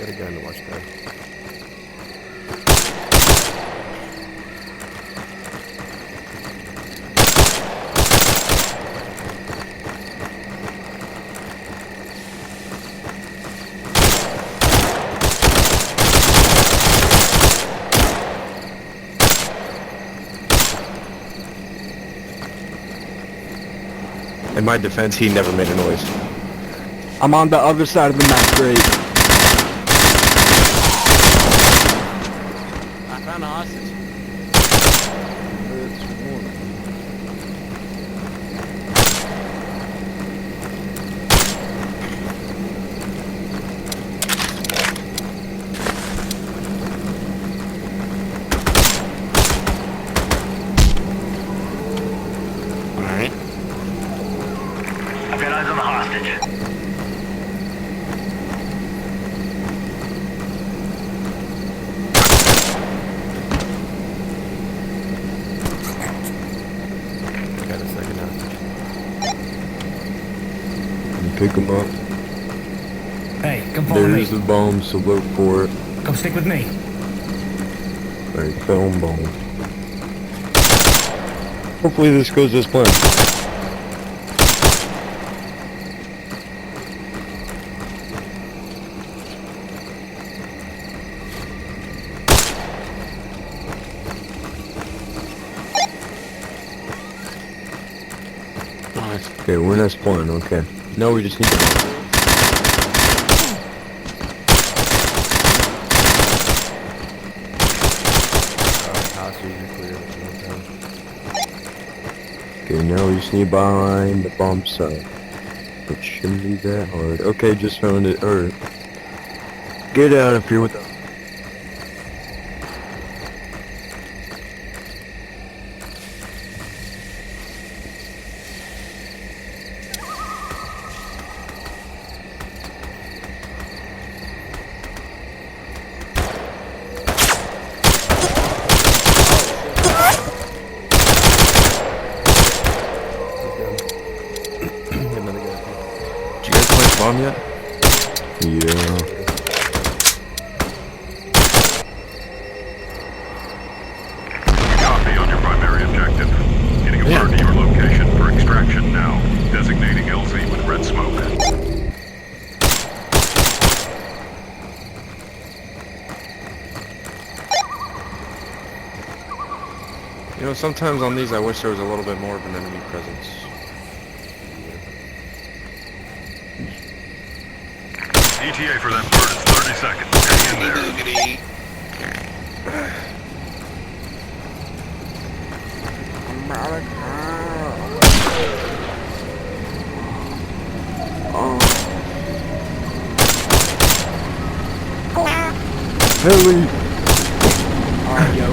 got a gun to watch that. In my defense, he never made a noise. I'm on the other side of the map, great. I found a hostage. Alright. I've got eyes on the hostage. Got a second hostage. Pick him up. Hey, come follow me. There's the bomb, so look for it. Come stick with me. Alright, film bomb. Hopefully this goes as planned. Nice. Okay, we're in as planned, okay. Now we just need to... Hostage is clear at one time. Okay, now we just need behind the bomb site. It shouldn't be that hard. Okay, just found it. Alright. Get out of here with that. Another guy. Did you guys plant the bomb yet? Yeah. Copy on your primary objective. Getting a bird to your location for extraction now. Designating LZ with red smoke. You know, sometimes on these I wish there was a little bit more of an enemy presence. ETA for that bird is 30 seconds. Hang in there. Heli! Alright, yo,